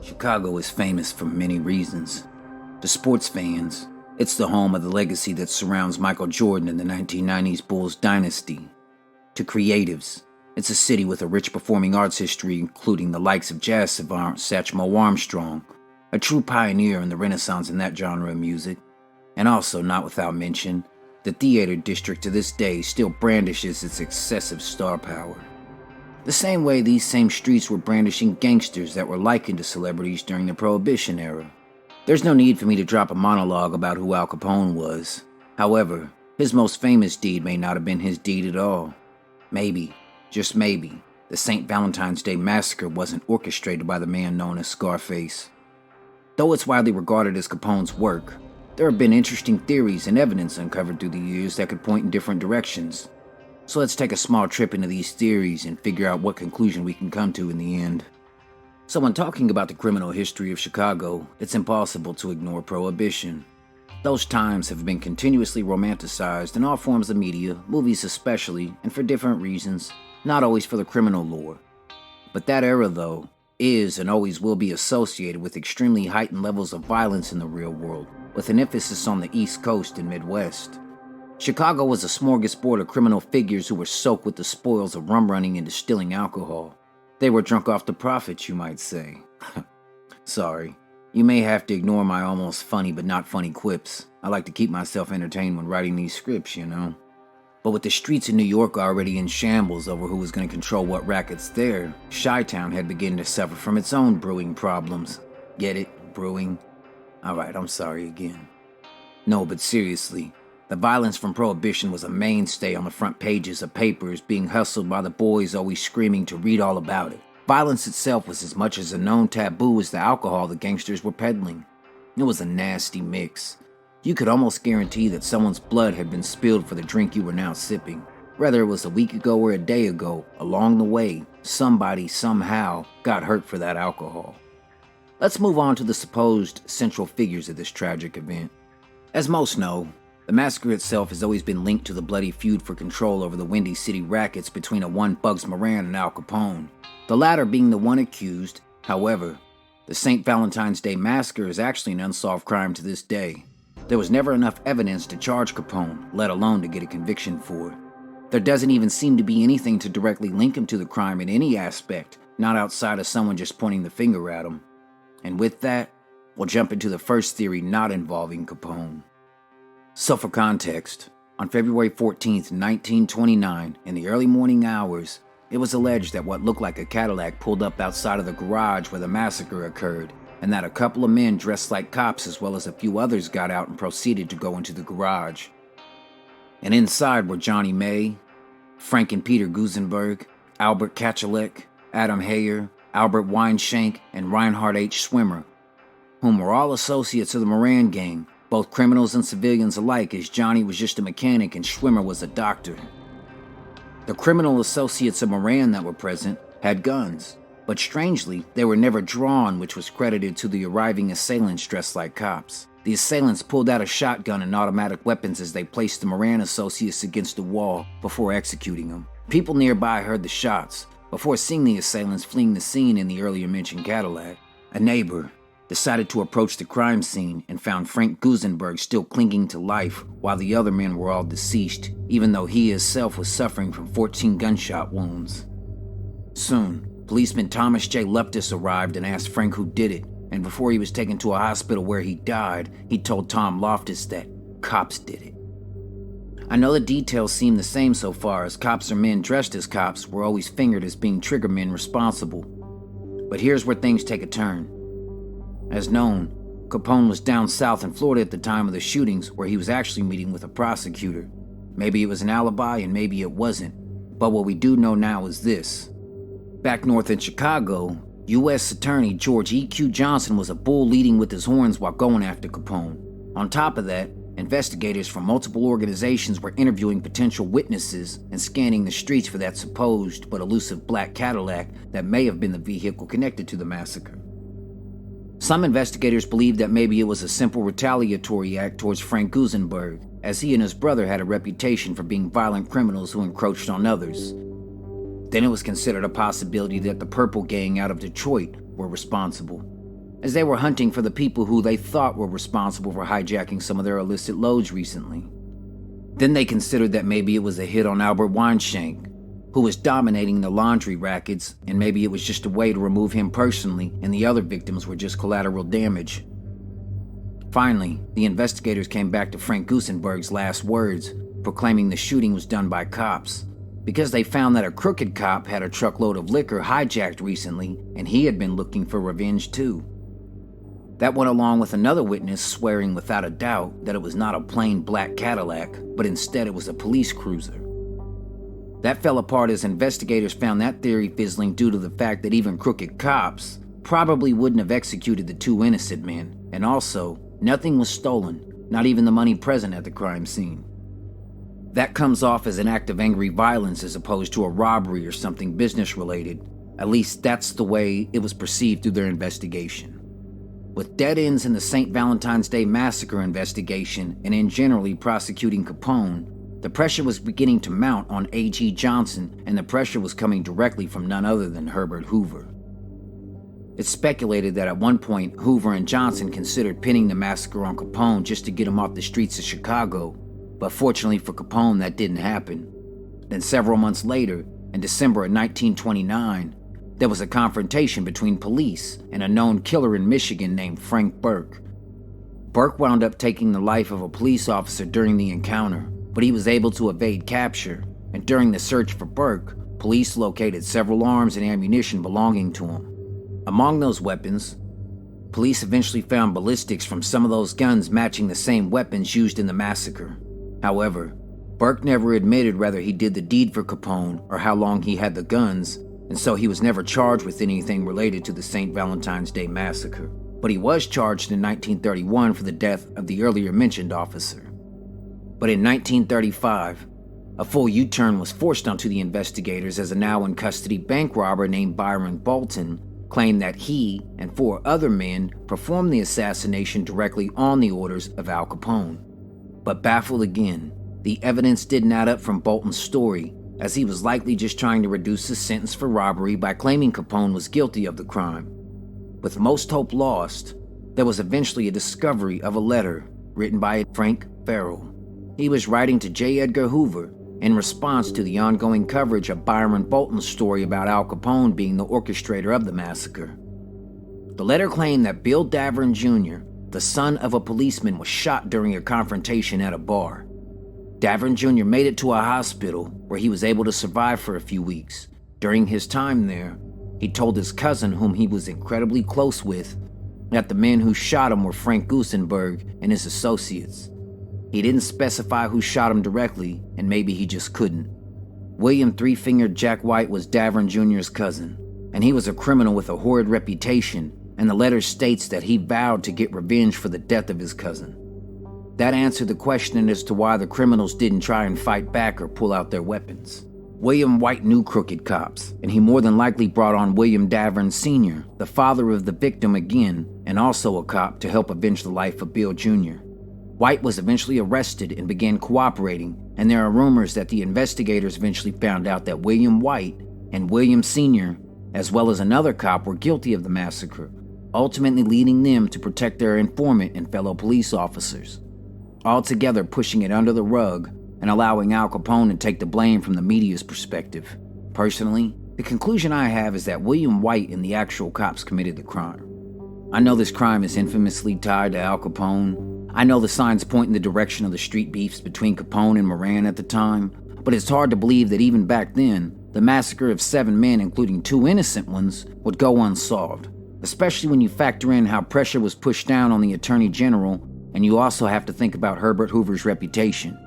Chicago is famous for many reasons. To sports fans, it's the home of the legacy that surrounds Michael Jordan and the 1990s Bulls dynasty. To creatives, it's a city with a rich performing arts history including the likes of jazz savant Satchmo Armstrong, a true pioneer in the Renaissance in that genre of music, and also, not without mention, the theater district to this day still brandishes its excessive star power. The same way these same streets were brandishing gangsters that were likened to celebrities during the Prohibition era. There's no need for me to drop a monologue about who Al Capone was. However, his most famous deed may not have been his deed at all. Maybe, just maybe, the St. Valentines Day Massacre wasn't orchestrated by the man known as Scarface. Though it's widely regarded as Capone's work, there have been interesting theories and evidence uncovered through the years that could point in different directions. So let's take a small trip into these theories and figure out what conclusion we can come to in the end. So when talking about the criminal history of Chicago, it's impossible to ignore Prohibition. Those times have been continuously romanticized in all forms of media, movies especially, and for different reasons, not always for the criminal lore. But that era, though, is and always will be associated with extremely heightened levels of violence in the real world, with an emphasis on the East Coast and Midwest. Chicago was a smorgasbord of criminal figures who were soaked with the spoils of rum running and distilling alcohol. They were drunk off the profits, you might say. Sorry, you may have to ignore my almost funny but not funny quips. I like to keep myself entertained when writing these scripts, you know. But with the streets of New York already in shambles over who was going to control what rackets there, Chi-Town had begun to suffer from its own brewing problems. Get it? Brewing? Alright, I'm sorry again. No, but seriously, the violence from Prohibition was a mainstay on the front pages of papers, being hustled by the boys always screaming to read all about it. Violence itself was as much as a known taboo as the alcohol the gangsters were peddling. It was a nasty mix. You could almost guarantee that someone's blood had been spilled for the drink you were now sipping. Whether it was a week ago or a day ago, along the way, somebody somehow got hurt for that alcohol. Let's move on to the supposed central figures of this tragic event. As most know, the massacre itself has always been linked to the bloody feud for control over the Windy City rackets between a one Bugs Moran and Al Capone, the latter being the one accused. However, the St. Valentine's Day Massacre is actually an unsolved crime to this day. There was never enough evidence to charge Capone, let alone to get a conviction for it. There doesn't even seem to be anything to directly link him to the crime in any aspect, not outside of someone just pointing the finger at him. And with that, we'll jump into the first theory not involving Capone. So for context, on February 14th, 1929, in the early morning hours, it was alleged that what looked like a Cadillac pulled up outside of the garage where the massacre occurred, and that a couple of men dressed like cops as well as a few others got out and proceeded to go into the garage. And inside were Johnny May, Frank and Peter Gusenberg, Albert Kachalek, Adam Heyer, Albert Weinshank, and Reinhard H. Swimmer, whom were all associates of the Moran gang, both criminals and civilians alike, as Johnny was just a mechanic and Schwimmer was a doctor. The criminal associates of Moran that were present had guns, but strangely, they were never drawn, which was credited to the arriving assailants dressed like cops. The assailants pulled out a shotgun and automatic weapons as they placed the Moran associates against the wall before executing them. People nearby heard the shots before seeing the assailants fleeing the scene in the earlier mentioned Cadillac. A neighbor decided to approach the crime scene and found Frank Gusenberg still clinging to life while the other men were all deceased, even though he himself was suffering from 14 gunshot wounds. Soon, policeman Thomas J. Luptis arrived and asked Frank who did it, and before he was taken to a hospital where he died, he told Tom Loftus that cops did it. I know the details seem the same so far, as cops or men dressed as cops were always fingered as being triggermen responsible. But here's where things take a turn. As known, Capone was down south in Florida at the time of the shootings, where he was actually meeting with a prosecutor. Maybe it was an alibi and maybe it wasn't, but what we do know now is this. Back north in Chicago, U.S. Attorney George E.Q. Johnson was a bull leading with his horns while going after Capone. On top of that, investigators from multiple organizations were interviewing potential witnesses and scanning the streets for that supposed but elusive black Cadillac that may have been the vehicle connected to the massacre. Some investigators believed that maybe it was a simple retaliatory act towards Frank Gusenberg, as he and his brother had a reputation for being violent criminals who encroached on others. Then it was considered a possibility that the Purple Gang out of Detroit were responsible. as they were hunting for the people who they thought were responsible for hijacking some of their illicit loads recently. Then they considered that maybe it was a hit on Albert Weinshank, who was dominating the laundry rackets, and maybe it was just a way to remove him personally and the other victims were just collateral damage. Finally, the investigators came back to Frank Gusenberg's last words, proclaiming the shooting was done by cops, because they found that a crooked cop had a truckload of liquor hijacked recently and he had been looking for revenge too. That went along with another witness swearing without a doubt that it was not a plain black Cadillac, but instead it was a police cruiser. That fell apart as investigators found that theory fizzling due to the fact that even crooked cops probably wouldn't have executed the two innocent men, and also, nothing was stolen, not even the money present at the crime scene. That comes off as an act of angry violence as opposed to a robbery or something business-related. At least that's the way it was perceived through their investigation. With dead ends in the St. Valentine's Day Massacre investigation and in generally prosecuting Capone, the pressure was beginning to mount on A.G. Johnson, and the pressure was coming directly from none other than Herbert Hoover. It's speculated that at one point, Hoover and Johnson considered pinning the massacre on Capone just to get him off the streets of Chicago, but fortunately for Capone, that didn't happen. Then several months later, in December of 1929, there was a confrontation between police and a known killer in Michigan named Frank Burke. Burke wound up taking the life of a police officer during the encounter, but he was able to evade capture, and during the search for Burke, police located several arms and ammunition belonging to him. Among those weapons, police eventually found ballistics from some of those guns matching the same weapons used in the massacre. However, Burke never admitted whether he did the deed for Capone or how long he had the guns, and so he was never charged with anything related to the St. Valentine's Day Massacre. But he was charged in 1931 for the death of the earlier mentioned officer. But in 1935, a full U-turn was forced onto the investigators as a now-in-custody bank robber named Byron Bolton claimed that he and 4 other men performed the assassination directly on the orders of Al Capone. But baffled again, the evidence didn't add up from Bolton's story, as he was likely just trying to reduce his sentence for robbery by claiming Capone was guilty of the crime. With most hope lost, there was eventually a discovery of a letter written by Frank Farrell. He was writing to J. Edgar Hoover in response to the ongoing coverage of Byron Bolton's story about Al Capone being the orchestrator of the massacre. The letter claimed that Bill Davern Jr., the son of a policeman, was shot during a confrontation at a bar. Davern Jr. made it to a hospital where he was able to survive for a few weeks. During his time there, he told his cousin, whom he was incredibly close with, that the men who shot him were Frank Gusenberg and his associates. He didn't specify who shot him directly, and maybe he just couldn't. William Three-Fingered Jack White was Davern Jr.'s cousin, and he was a criminal with a horrid reputation, and the letter states that he vowed to get revenge for the death of his cousin. That answered the question as to why the criminals didn't try and fight back or pull out their weapons. William White knew crooked cops, and he more than likely brought on William Davern Sr., the father of the victim again, and also a cop to help avenge the life of Bill Jr. White was eventually arrested and began cooperating, and there are rumors that the investigators eventually found out that William White and William Sr., as well as another cop, were guilty of the massacre, ultimately leading them to protect their informant and fellow police officers, altogether pushing it under the rug and allowing Al Capone to take the blame from the media's perspective. Personally, the conclusion I have is that William White and the actual cops committed the crime. I know this crime is infamously tied to Al Capone. I know the signs point in the direction of the street beefs between Capone and Moran at the time, but it's hard to believe that even back then, the massacre of 7 men, including 2 innocent ones, would go unsolved, especially when you factor in how pressure was pushed down on the Attorney General, and you also have to think about Herbert Hoover's reputation.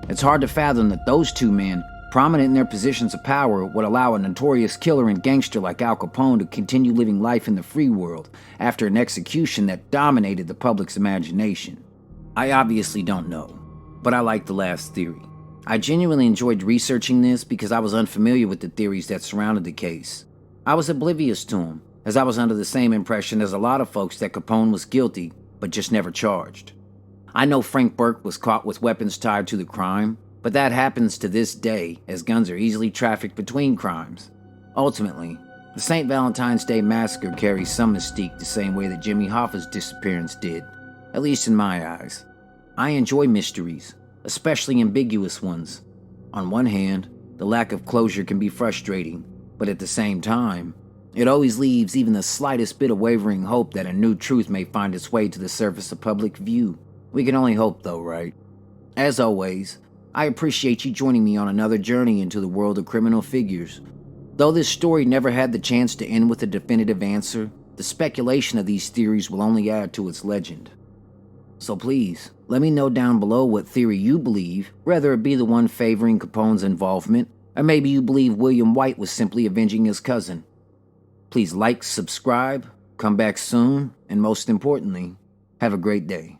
It's hard to fathom that those 2 men, prominent in their positions of power, would allow a notorious killer and gangster like Al Capone to continue living life in the free world after an execution that dominated the public's imagination. I obviously don't know, but I like the last theory. I genuinely enjoyed researching this because I was unfamiliar with the theories that surrounded the case. I was oblivious to them, as I was under the same impression as a lot of folks that Capone was guilty, but just never charged. I know Frank Burke was caught with weapons tied to the crime, but that happens to this day, as guns are easily trafficked between crimes. Ultimately, The St. Valentine's Day Massacre carries some mystique the same way that Jimmy Hoffa's disappearance did, at least in my eyes. I enjoy mysteries, especially ambiguous ones. On one hand, the lack of closure can be frustrating, but at the same time, it always leaves even the slightest bit of wavering hope that a new truth may find its way to the surface of public view. We can only hope though, right? As always, I appreciate you joining me on another journey into the world of criminal figures. Though this story never had the chance to end with a definitive answer, the speculation of these theories will only add to its legend. So please, let me know down below what theory you believe, whether it be the one favoring Capone's involvement, or maybe you believe William White was simply avenging his cousin. Please like, subscribe, come back soon, and most importantly, have a great day.